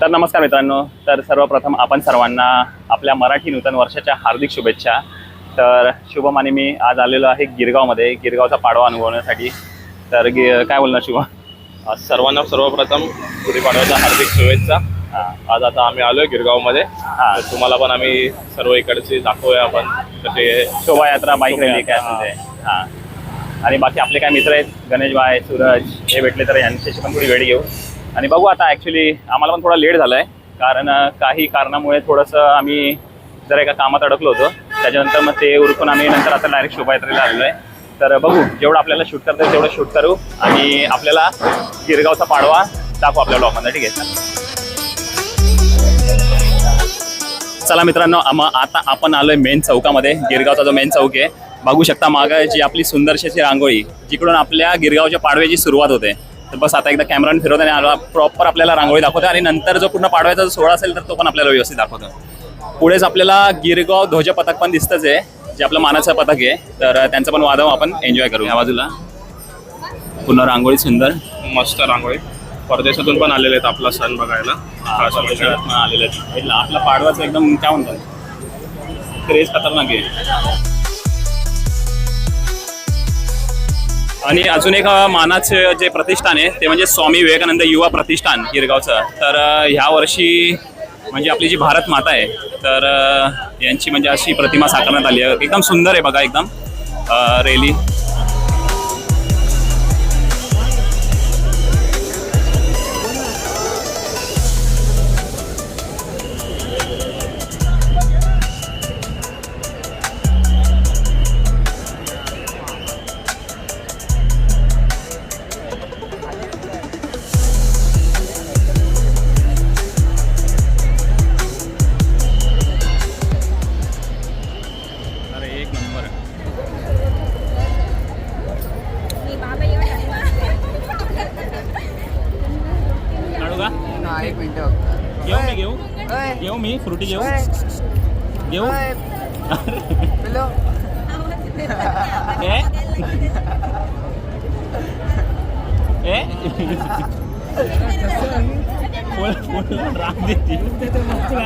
तर नमस्कार मित्रांनो. तर सर्वप्रथम आपण सर्वांना आपल्या मराठी नूतन वर्षाच्या हार्दिक शुभेच्छा. तर शुभम आणि मी आज आलेलो आहे गिरगावमध्ये गिरगावचा पाडवा अनुभवण्यासाठी. तर काय बोलणार शुभम? सर्वांना सर्वप्रथम गुढीपाडव्याच्या हार्दिक शुभेच्छा. आज आता आम्ही आलोय गिरगावमध्ये. तर तुम्हाला पण आम्ही सर्व इकडचे दाखवूया आपण कसे शोभायात्रा, बाईक रॅली काय असेल ते. हां, आणि बाकी आपले काय मित्र आहेत गणेश भाई, सूरज हे भेटले तर यांच्याशी पण थोडी वेळ घेऊ आणि बघू. आता ॲक्च्युली आम्हाला पण थोडा लेट झाला आहे कारण काही कारणामुळे थोडंसं आम्ही जरा एका कामात अडकलो होतो. त्याच्यानंतर मग ते उरकून आम्ही नंतर आता डायरेक्ट शोभायात्रेला आलेलो आहे. तर बघू जेवढं आपल्याला शूट करता येईल तेवढं शूट करू आणि आपल्याला गिरगावचा पाडवा दाखवू आपल्या ब्लॉगमध्ये. ठीक आहे, चला मित्रांनो. आता आपण आलोय मेन चौकामध्ये. गिरगावचा जो मेन चौक आहे बघू शकता. मागं जी आपली सुंदरशी रांगोळी जिकडून आपल्या गिरगावच्या पाडव्याची सुरुवात होते. तर बस आता एकदा कॅमेराने फिरवतो आणि प्रॉपर आपल्याला रांगोळी दाखवतो आणि नंतर जो पूर्ण पाडव्याचा जो सोहळा असेल तर तो पण आपल्याला व्यवस्थित दाखवतो. पुढेच आपल्याला गिरगाव ध्वज पथक पण दिसतंच आहे, जे आपलं मानाचं पथक आहे. तर त्यांचं पण वादव आपण एन्जॉय करू. या बाजूला पूर्ण रांगोळी सुंदर मस्त रांगोळी. परदेशातून पण आलेले आहेत आपला सण बघायला. आलेले आहेत. आपला पाडवाचं एकदम काय म्हणतात क्रेज खतरनाक आहे. आणि अजून एक मानाचं जे प्रतिष्ठान आहे ते म्हणजे स्वामी विवेकानंद युवा प्रतिष्ठान गिरगावचं. तर ह्या वर्षी म्हणजे आपली जी भारत माता आहे तर यांची म्हणजे अशी प्रतिमा साकारण्यात आली आहे. एकदम सुंदर आहे बघा, एकदम रेली. एक मिनिट घेऊ मी फ्रुटी घेऊ हॅलो फुल राग देते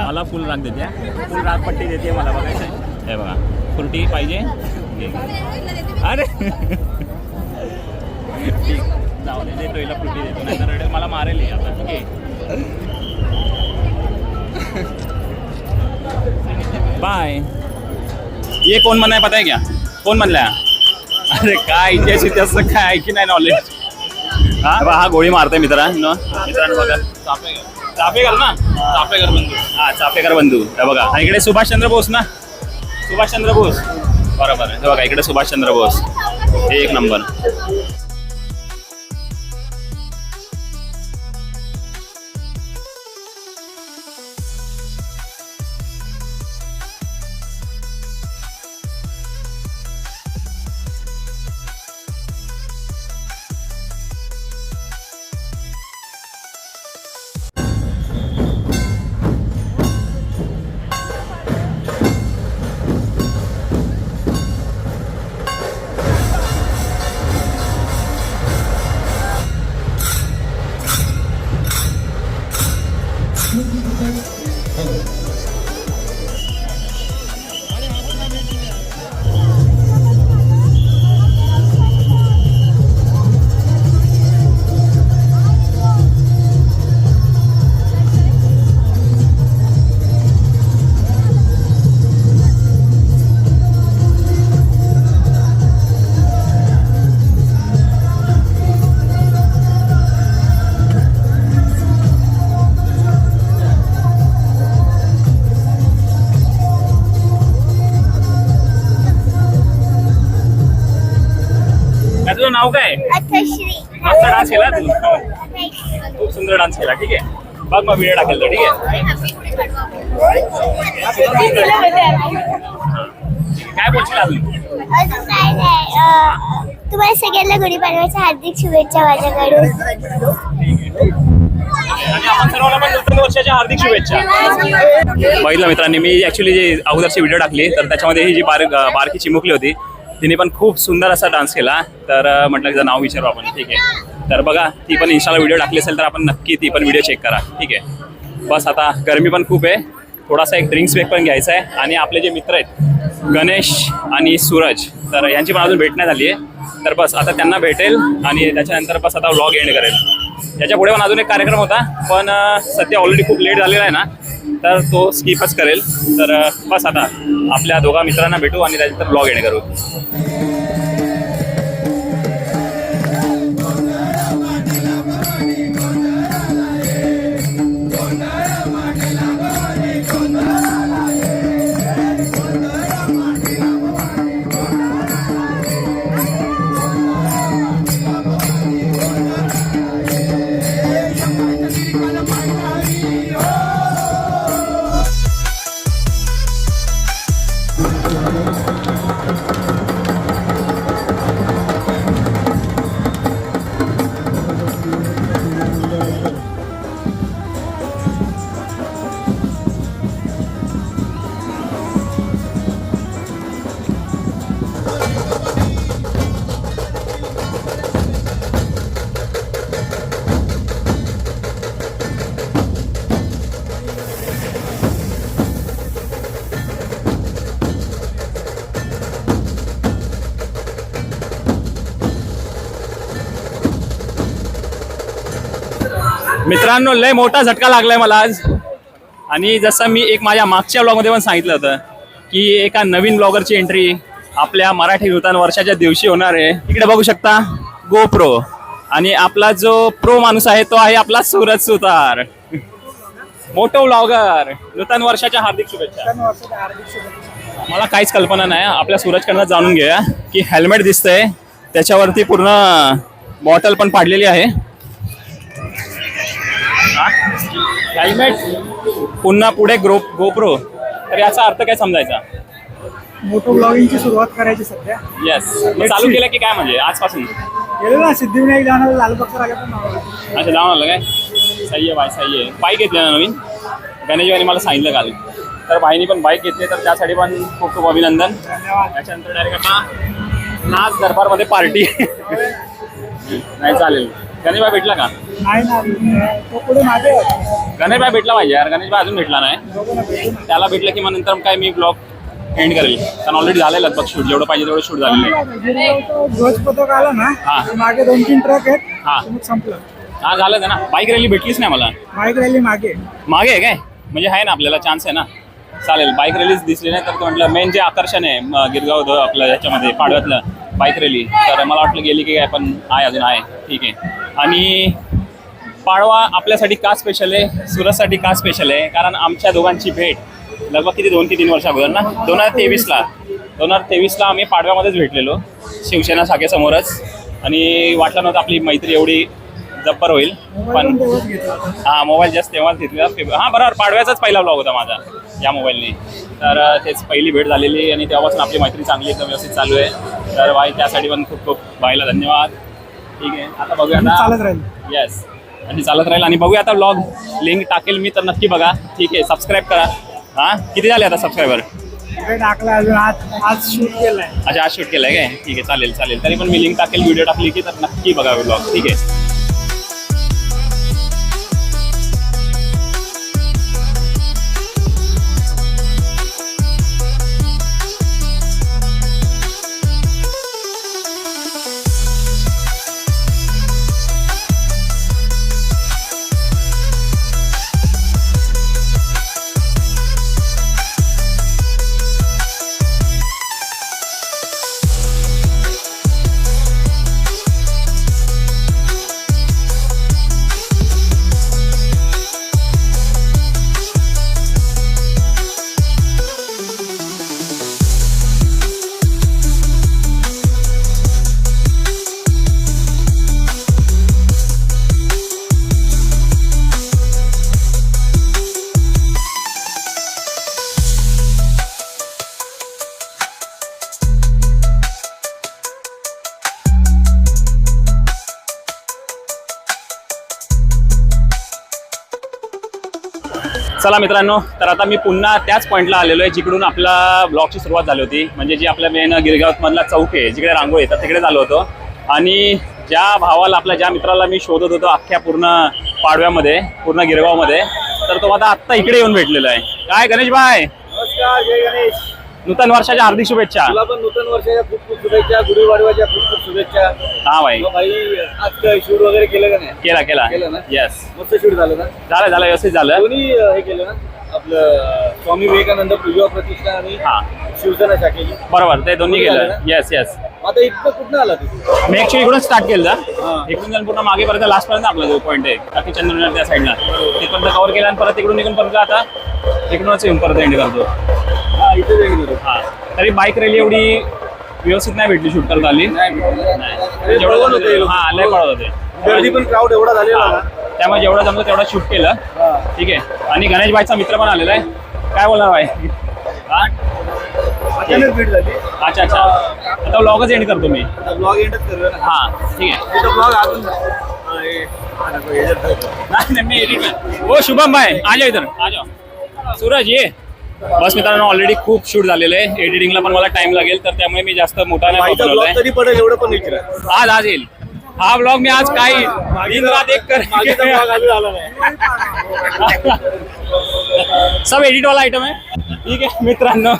मला. फुल राग देते, फुल राग पट्टी देते मला. बघायचं हे बघा, फ्रुटी पाहिजे. अरे ठीक, जाऊ दे, देतो हिला फ्रुटी देतो, नाही तर मला मारेल आता. ठीक आहे, बाय. ये कोण म्हणाय पता है क्या? कोण म्हणला? अरे काय इतिहास काय की नाही नॉलेज. हा गोळी मारतोय मित्रांनो. बघा, चाफेकर ना, चाफेकर बंधू. हा, चाफेकर बंधू. हे बघा, आणि इकडे सुभाषचंद्र बोस ना, सुभाषचंद्र बोस. बरोबर आहे. हे बघा, इकडे सुभाषचंद्र बोस. एक नंबर. तुझं नाव काय? मस्त डान्स केला तू, खूप सुंदर डान्स केला. ठीक आहे, बघ मग व्हिडिओ टाकेल तो. ठीक आहे, काय बोलशील अजून? तुम्हाला सगळ्यांना गुढीपाडव्याच्या हार्दिक शुभेच्छा माझ्याकडून. आणि आपण सर्वांना पण नूतन वर्षाच्या हार्दिक शुभेच्छा. बघितलं मित्रांनी, मी ऍक्च्युली जी अगोदरची व्हिडिओ टाकली तर त्याच्यामध्ये ही जी बारकी चिमुकली होती तिने पण खूप सुंदर असा डान्स केला. तर म्हटलं तिचं नाव विचारू आपण. ठीक आहे, तर बघा ती पण इंस्टाला व्हिडिओ टाकली असेल तर आपण नक्की ती पण व्हिडिओ चेक करा. ठीक आहे, बस आता गरमी पण खूप आहे, थोडासा एक ड्रिंक्स ब्रेक पण घ्यायचा आहे. आणि आपले जे मित्र आहेत गणेश आणि सूरज, तर यांची पण अजून भेट नाही झाली आहे. तर बस आता त्यांना भेटेल आणि त्याच्यानंतर बस आता व्लॉग एंड करेल. याच्या पुढे पण अजून एक कार्यक्रम होता, पण सध्या ऑलरेडी खूप लेट झालेला आहे ना, तर तो स्किपच करेल. तर बस आता आपल्या दोघा मित्रांना भेटू आणि त्याच्यानंतर व्लॉग एंड करू. मित्रांनो, लय मोठा झटका लागलाय मला आज. आणि जसं मी एक माझ्या मागच्या ब्लॉगमध्ये पण सांगितलं होतं की एका नवीन ब्लॉगरची एंट्री आपल्या मराठी नूतन वर्षाच्या दिवशी होणार आहे. इकडे बघू शकता GoPro, आणि आपला जो प्रो माणूस आहे तो आहे आपला सूरज सुतार, मोठो ब्लॉगर. नूतन वर्षाच्या हार्दिक शुभेच्छा. मला काहीच कल्पना नाही, आपल्या सूरजकडनं जाणून घेऊया की हेल्मेट दिसतंय, त्याच्यावरती पूर्ण बॉटल पण पाडलेली आहे. हेल्मेट पुन्हा पुढे GoPro, तर याचा अर्थ काय समजायचा? मोठो ब्लॉगिंगची सुरुवात करायची सध्या. येस, चालू केलं की काय म्हणजे आजपासून? गेलो ना सिद्धिविनायक जाणार, लालबागचा राजा पण नाव. अच्छा, जाऊन आलं काय? सही आहे बाय, सही आहे. बाईक घेतली ना नवीन, गणेशभाईने मला सांगितलं काल. तर भाईनी पण बाईक घेतली, तर त्यासाठी पण खूप खूप अभिनंदन. त्याच्यानंतर डायरेक्ट आता नाच दरबारमध्ये पार्टी. नाही चालेल. गणेशभाई भेटला का? नाही ना, तो पुढे मागे आहे. गणेशभाई भेटला पाहिजे यार. गणेशभाई अजून भेटला नाही. दोघं ना भेटू ना. त्याला भेटलं की मग नंतर काय मी ब्लॉग एंड करेल, कारण ऑलरेडी झालेलं लगभग शूट, जेवढं पाहिजे तेवढं शूट झालेलं आहे. गिरगावचा ध्वजपथक आला ना, हा. मागे 2-3 ट्रक आहेत. हा. मग संपलं. हा झालं ना. बाईक रॅली भेटलीच नाही मला. बाईक रॅली मागे. मागे आहे काय? म्हणजे आहे ना, आपल्याला चान्स आहे ना. चालेल. बाईक रॅलीच दिसली नाही तर म्हटलं मेन जे आकर्षण आहे गिरगाव आपलं याच्यामध्ये पाडव्यातलं बाईक रॅली, तर मला वाटलं गेली की काय, पण आहे, अजून आहे. ठीक आहे. आणि पाडवा आपल्यासाठी का स्पेशल आहे, सूरजसाठी का स्पेशल आहे? कारण आमच्या दोघांची भेट लगभग किती 2 की 3 वर्ष अगोदर ना, 2023ला आम्ही पाडव्यामध्येच भेटलेलो, शिवसेना शाखेसमोरच. आणि वाटलं नव्हतं आपली मैत्री एवढी जब्बर होईल. पण तेव्हाच घेतला. हां, मोबाईल जास्त तेव्हाच घेतलेला. हां बरोबर, पाडव्याचाच पहिला ब्लॉग होता माझा या मोबाईलने. तर तेच पहिली भेट झालेली आणि तेव्हापासून आपली मैत्री चांगली एकदम व्यवस्थित चालू आहे. तर बाई त्यासाठी पण खूप खूप बाईला धन्यवाद. ठीक आहे, आता बघूया आणि आता. चालत राहील. येस, आणि चालत राहील. आणि बघूया आता ब्लॉग लिंक टाकेल मी, तर नक्की बघा. ठीक आहे, सबस्क्राईब करा. हां, किती झाले आता सबस्क्रायबर? इकडे टाकला अजून, आज शूट केलाय. अच्छा, आज शूट केलं आहे काय? ठीक आहे, चालेल चालेल. तरी पण मी लिंक टाकेल, व्हिडिओ टाकली की, तर नक्की बघा ब्लॉग. ठीक आहे. चला मित्रांनो, तर आता मी पुन्हा त्याच पॉईंटला आलेलो आहे जिकडून आपला ब्लॉगची सुरुवात झाली होती. म्हणजे जी आपल्या मेन गिरगावमधला चौक आहे, जिकडे रांगोळी येतात, तिकडे झालो होतो. आणि ज्या भावाला, आपल्या ज्या मित्राला मी शोधत होतो अख्ख्या पूर्ण पाडव्यामध्ये, पूर्ण गिरगावमध्ये, तर तो आता आत्ता इकडे येऊन भेटलेला आहे. काय गणेश भाई, नमस्कार, जय गणेश. नूतन वर्षाच्या हार्दिक शुभेच्छा. तुला पण नूतन वर्षाच्या खूप खूप शुभेच्छा, गुढीपाडव्याच्या खूप खूप शुभेच्छा. हा भाई, भाई आज काय शूट वगैरे केलं का नाही? केला केला. केलं ना? येस, मस्त शूट झालं ना? झालं व्यवस्थित झालं. दोन्ही हे केलं ना, आपलं स्वामी विवेकानंद पूजा प्रतिष्ठा आणि हा शिवसेना शाखेची. बरोबर, ते दोन्ही झालं केलं. Yes yes. आता इथं कुठं आला तू? मी ऍक्च्युली इकडून स्टार्ट केलं. हा. इकडून जाऊन पूर्ण मागेपर्यंत लास्ट पर्यंत आपला जो पॉईंट आहे बाकी चंद्रनगर त्या साईडला तिकडनं कव्हर केला आणि परत तिकडून निघून परत आता इकडूनच येऊन परत एंड करतो. हा, इथे जाईल तो. हा, तरी बाईक रॅली एवढी व्यवस्थित नाही भेटली शूट करता आली. नाही. जेवढं पळवून होते हे लोक. हा लय पळत होते. गर्दी पण क्राऊड एवढा झालेला ना. त्यामुळे जेवढं जमलं तेवढं शूट केलं. हा. ठीक आहे. आणि गणेश भाईचा मित्र पण आलेला आहे. काय बोलणार भाई? हा? अचानक भेट झाली. अच्छा अच्छा, आता व्लॉगच एंड करतो मी. ब्लॉग एंडच करूया ना. हा ठीक आहे. इथं ब्लॉग अजून नाही मी एडिट. हो शुभम भाई आ जाओ इधर, आ जाओ. सूरज ये. बस मित्रांनो, ऑलरेडी खूप शूट झालेलं आहे. एडिटिंगला पण मला टाइम लागेल, तर त्यामुळे मी जास्त मोठा नाही बनवला ब्लॉग आहे. कधी पडेल एवढं पण विचारा. आज येईल हा ब्लॉग. मी आज काही दिन रात एक मागेचा ब्लॉग अजून आला नाही. सब एडिट वाला आयटम आहे. ठीक आहे मित्रांनो,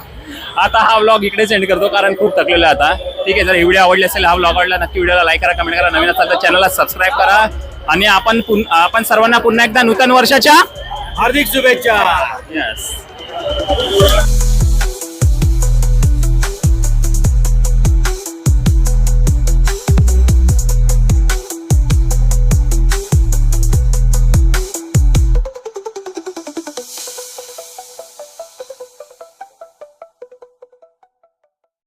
आता हा व्लॉग इकडेच एंड करतो कारण खूप थकलेलो आहे आता. ठीक आहे, जर ही व्हिडिओ आवडली असेल, हा व्लॉग आवडला, नक्की व्हिडिओला लाईक करा, कमेंट करा. नवीन असाल तर चॅनलला सबस्क्राईब करा. आणि आपण सर्वांना पुन्हा एकदा नूतन वर्षाच्या हार्दिक शुभेच्छा. येस.